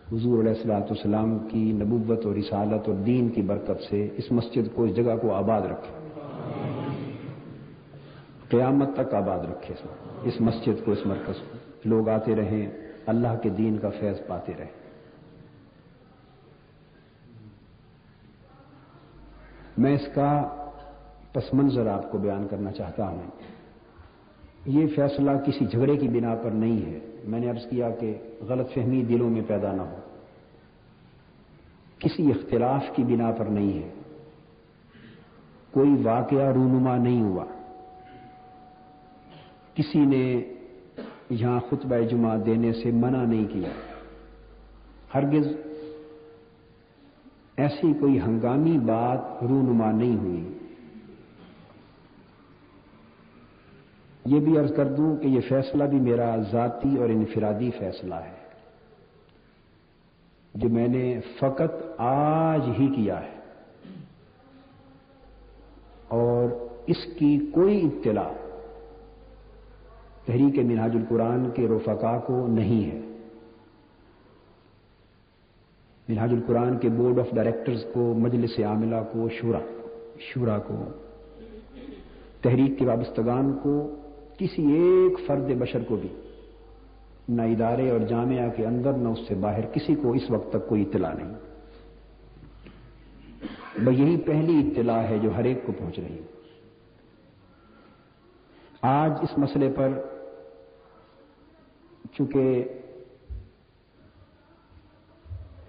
حضور علیہ الصلوۃ والسلام کی نبوت اور رسالت اور دین کی برکت سے اس مسجد کو، اس جگہ کو آباد رکھے، قیامت تک آباد رکھے اس مسجد کو، اس مرکز کو، لوگ آتے رہیں، اللہ کے دین کا فیض پاتے رہیں۔ میں اس کا پس منظر آپ کو بیان کرنا چاہتا ہوں۔ یہ فیصلہ کسی جھگڑے کی بنا پر نہیں ہے، میں نے عرض کیا کہ غلط فہمی دلوں میں پیدا نہ ہو، کسی اختلاف کی بنا پر نہیں ہے، کوئی واقعہ رونما نہیں ہوا، کسی نے یہاں خطبہ جمعہ دینے سے منع نہیں کیا، ہرگز ایسی کوئی ہنگامی بات رونما نہیں ہوئی۔ یہ بھی عرض کر دوں کہ یہ فیصلہ بھی میرا ذاتی اور انفرادی فیصلہ ہے، جو میں نے فقط آج ہی کیا ہے، اور اس کی کوئی اطلاع تحریک منہاج القرآن کے رفقا کو نہیں ہے، منہاج القرآن کے بورڈ آف ڈائریکٹرز کو، مجلس عاملہ کو، شورا کو، تحریک کے وابستگان کو، کسی ایک فرد بشر کو بھی، نہ ادارے اور جامعہ کے اندر نہ اس سے باہر، کسی کو اس وقت تک کوئی اطلاع نہیں۔ بس یہی پہلی اطلاع ہے جو ہر ایک کو پہنچ رہی ہے۔ آج اس مسئلے پر چونکہ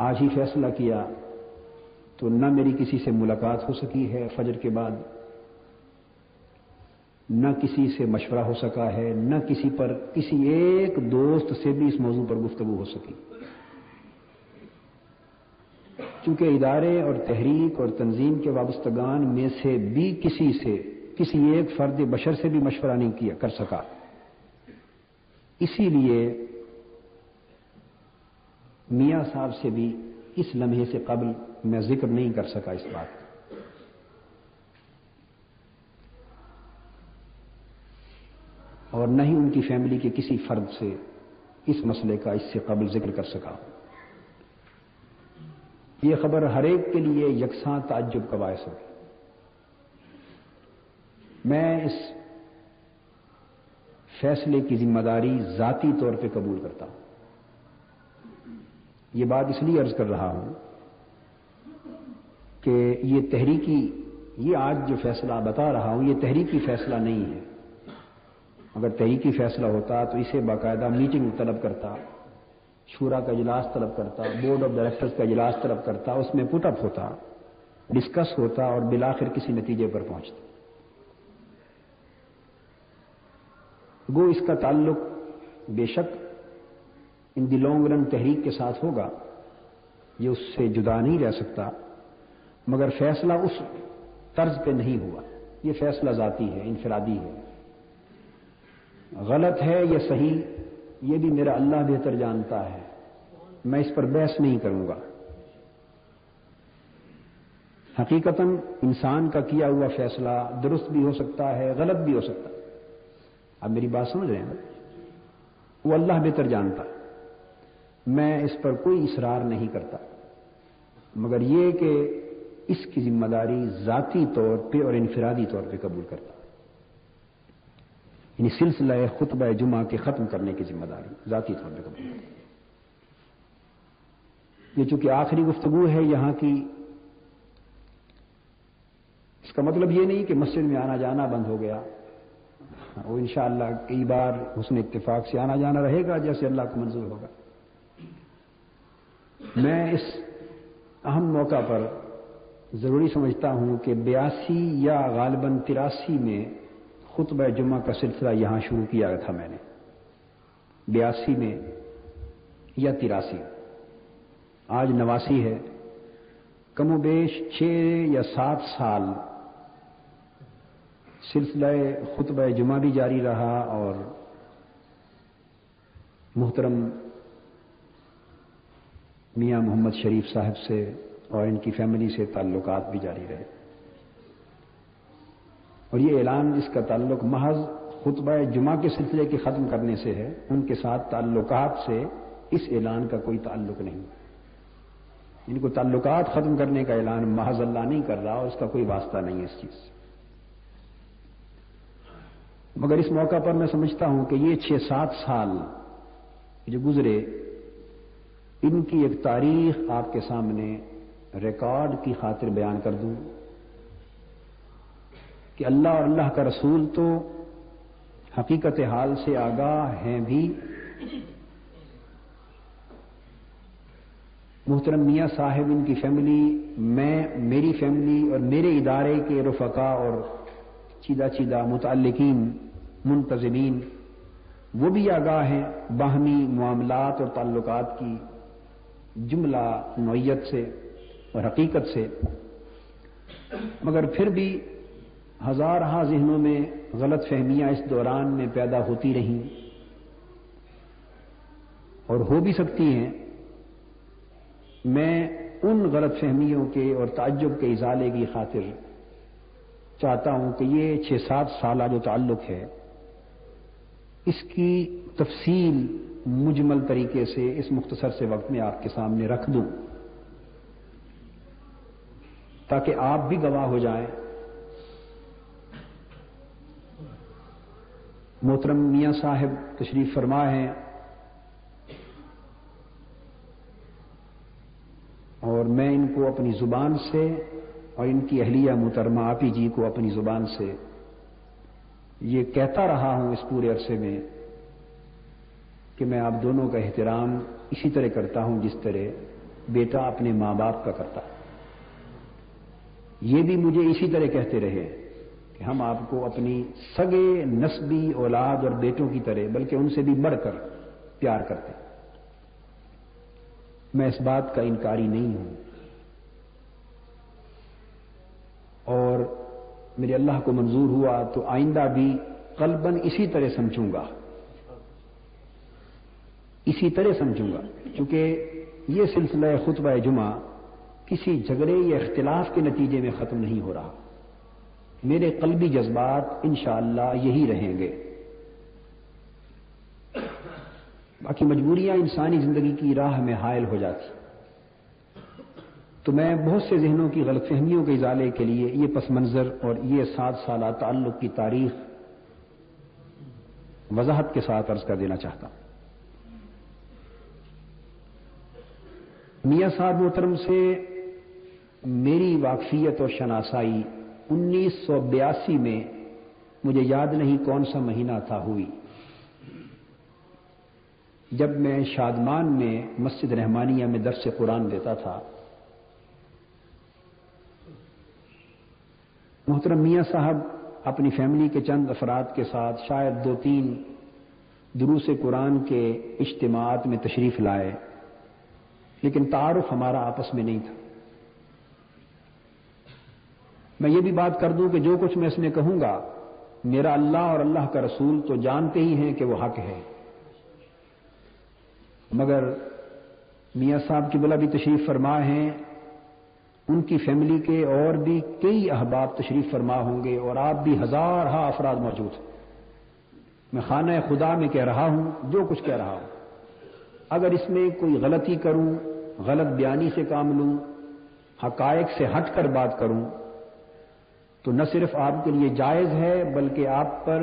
آج ہی فیصلہ کیا تو نہ میری کسی سے ملاقات ہو سکی ہے فجر کے بعد، نہ کسی سے مشورہ ہو سکا ہے، نہ کسی ایک دوست سے بھی اس موضوع پر گفتگو ہو سکی، چونکہ ادارے اور تحریک اور تنظیم کے وابستگان میں سے بھی کسی ایک فرد بشر سے بھی مشورہ نہیں کر سکا۔ اسی لیے میاں صاحب سے بھی اس لمحے سے قبل میں ذکر نہیں کر سکا اس بات کا، اور نہ ہی ان کی فیملی کے کسی فرد سے اس مسئلے کا اس سے قبل ذکر کر سکا۔ یہ خبر ہر ایک کے لیے یکساں تعجب کا باعث ہوگی۔ میں اس فیصلے کی ذمہ داری ذاتی طور پہ قبول کرتا ہوں۔ یہ بات اس لیے عرض کر رہا ہوں کہ یہ آج جو فیصلہ بتا رہا ہوں یہ تحریکی فیصلہ نہیں ہے۔ اگر تحریکی فیصلہ ہوتا تو اسے باقاعدہ میٹنگ طلب کرتا، شورا کا اجلاس طلب کرتا، بورڈ آف ڈائریکٹرز کا اجلاس طلب کرتا، اس میں پٹ اپ ہوتا، ڈسکس ہوتا اور بالآخر کسی نتیجے پر پہنچتا۔ گو اس کا تعلق بے شک ان دی لانگ رن تحریک کے ساتھ ہوگا، یہ اس سے جدا نہیں رہ سکتا، مگر فیصلہ اس طرز پہ نہیں ہوا۔ یہ فیصلہ ذاتی ہے، انفرادی ہے، غلط ہے یا صحیح یہ بھی میرا اللہ بہتر جانتا ہے، میں اس پر بحث نہیں کروں گا۔ حقیقتاً انسان کا کیا ہوا فیصلہ درست بھی ہو سکتا ہے، غلط بھی ہو سکتا ہے۔ آپ میری بات سمجھ رہے ہیں؟ وہ اللہ بہتر جانتا ہے، میں اس پر کوئی اصرار نہیں کرتا، مگر یہ کہ اس کی ذمہ داری ذاتی طور پہ اور انفرادی طور پہ قبول کرتا، یعنی سلسلہ خطبہ جمعہ کے ختم کرنے کی ذمہ داری ذاتی طور پہ قبول کرتا۔ یہ چونکہ آخری گفتگو ہے یہاں کی، اس کا مطلب یہ نہیں کہ مسجد میں آنا جانا بند ہو گیا، وہ انشاءاللہ کئی بار حسن اتفاق سے آنا جانا رہے گا جیسے اللہ کو منظور ہوگا۔ میں اس اہم موقع پر ضروری سمجھتا ہوں کہ 82 یا غالباً 83 میں خطبہ جمعہ کا سلسلہ یہاں شروع کیا تھا میں نے، 82 میں یا 83، آج 89 ہے، کم و بیش 6 یا 7 سال سلسلہ خطبہ جمعہ بھی جاری رہا اور محترم میاں محمد شریف صاحب سے اور ان کی فیملی سے تعلقات بھی جاری رہے، اور یہ اعلان اس کا تعلق محض خطبہ جمعہ کے سلسلے کے ختم کرنے سے ہے، ان کے ساتھ تعلقات سے اس اعلان کا کوئی تعلق نہیں۔ ان کو تعلقات ختم کرنے کا اعلان محض اللہ نہیں کر رہا اور اس کا کوئی واسطہ نہیں ہے اس چیز سے. مگر اس موقع پر میں سمجھتا ہوں کہ یہ 6-7 سال جو گزرے ان کی ایک تاریخ آپ کے سامنے ریکارڈ کی خاطر بیان کر دوں کہ اللہ اور اللہ کا رسول تو حقیقت حال سے آگاہ ہیں بھی. محترم میاں صاحب، ان کی فیملی، میں، میری فیملی اور میرے ادارے کے رفقا اور چیدہ متعلقین منتظمین وہ بھی آگاہ ہیں باہمی معاملات اور تعلقات کی جملہ نوعیت سے اور حقیقت سے. مگر پھر بھی ہزارہا ذہنوں میں غلط فہمیاں اس دوران میں پیدا ہوتی رہیں اور ہو بھی سکتی ہیں. میں ان غلط فہمیوں کے اور تعجب کے ازالے کی خاطر چاہتا ہوں کہ یہ 6-7 سالہ جو تعلق ہے اس کی تفصیل مجمل طریقے سے اس مختصر سے وقت میں آپ کے سامنے رکھ دوں تاکہ آپ بھی گواہ ہو جائیں. محترم میاں صاحب تشریف فرما ہیں اور میں ان کو اپنی زبان سے اور ان کی اہلیہ محترمہ آپی جی کو اپنی زبان سے یہ کہتا رہا ہوں اس پورے عرصے میں کہ میں آپ دونوں کا احترام اسی طرح کرتا ہوں جس طرح بیٹا اپنے ماں باپ کا کرتا. یہ بھی مجھے اسی طرح کہتے رہے کہ ہم آپ کو اپنی سگے نسبی اولاد اور بیٹوں کی طرح بلکہ ان سے بھی بڑھ کر پیار کرتے. میں اس بات کا انکاری نہیں ہوں اور میرے اللہ کو منظور ہوا تو آئندہ بھی قلباً اسی طرح سمجھوں گا چونکہ یہ سلسلہ خطبہ جمعہ کسی جھگڑے یا اختلاف کے نتیجے میں ختم نہیں ہو رہا. میرے قلبی جذبات انشاءاللہ یہی رہیں گے. باقی مجبوریاں انسانی زندگی کی راہ میں حائل ہو جاتی تو میں بہت سے ذہنوں کی غلط فہمیوں کے ازالے کے لیے یہ پس منظر اور یہ 7 سالہ تعلق کی تاریخ وضاحت کے ساتھ عرض کر دینا چاہتا ہوں. میاں صاحب محترم سے میری واقفیت اور شناسائی 1982 میں مجھے یاد نہیں کون سا مہینہ تھا ہوئی جب میں شادمان میں مسجد رحمانیہ میں درس قرآن دیتا تھا. محترم میاں صاحب اپنی فیملی کے چند افراد کے ساتھ شاید 2-3 دروس قرآن کے اجتماعات میں تشریف لائے لیکن تعارف ہمارا آپس میں نہیں تھا. میں یہ بھی بات کر دوں کہ جو کچھ میں اس میں کہوں گا میرا اللہ اور اللہ کا رسول تو جانتے ہی ہیں کہ وہ حق ہے. مگر میاں صاحب کی بلا بھی تشریف فرما ہیں، ان کی فیملی کے اور بھی کئی احباب تشریف فرما ہوں گے اور آپ بھی ہزارہا افراد موجود ہیں. میں خانہ خدا میں کہہ رہا ہوں جو کچھ کہہ رہا ہوں. اگر اس میں کوئی غلطی کروں، غلط بیانی سے کام لوں، حقائق سے ہٹ کر بات کروں تو نہ صرف آپ کے لیے جائز ہے بلکہ آپ پر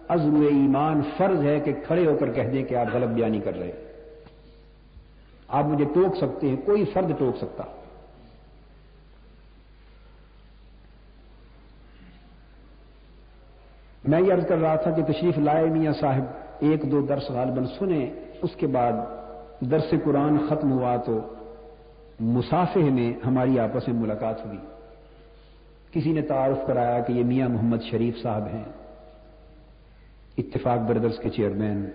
عزم ایمان فرض ہے کہ کھڑے ہو کر کہہ دیں کہ آپ غلط بیانی کر رہے ہیں. آپ مجھے ٹوک سکتے ہیں، کوئی فرد ٹوک سکتا. میں یہ عرض کر رہا تھا کہ تشریف لائے میاں صاحب 1-2 درس غالباً سنے، اس کے بعد درس قرآن ختم ہوا تو مصافحہ میں ہماری آپس میں ملاقات ہوئی. کسی نے تعارف کرایا کہ یہ میاں محمد شریف صاحب ہیں، اتفاق بردرز کے چیئرمین.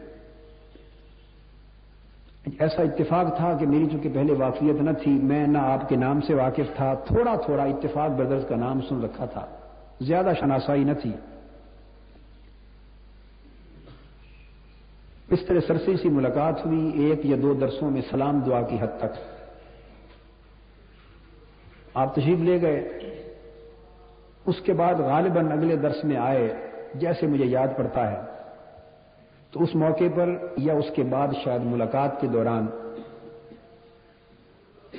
ایسا اتفاق تھا کہ میری چونکہ پہلے واقفیت نہ تھی، میں نہ آپ کے نام سے واقف تھا، تھوڑا تھوڑا اتفاق بردرز کا نام سن رکھا تھا، زیادہ شناسائی نہ تھی. اس طرح سرسری سی ملاقات ہوئی 1 یا 2 درسوں میں سلام دعا کی حد تک. آپ تشریف لے گئے. اس کے بعد غالباً اگلے درس میں آئے جیسے مجھے یاد پڑتا ہے تو اس موقع پر یا اس کے بعد شاید ملاقات کے دوران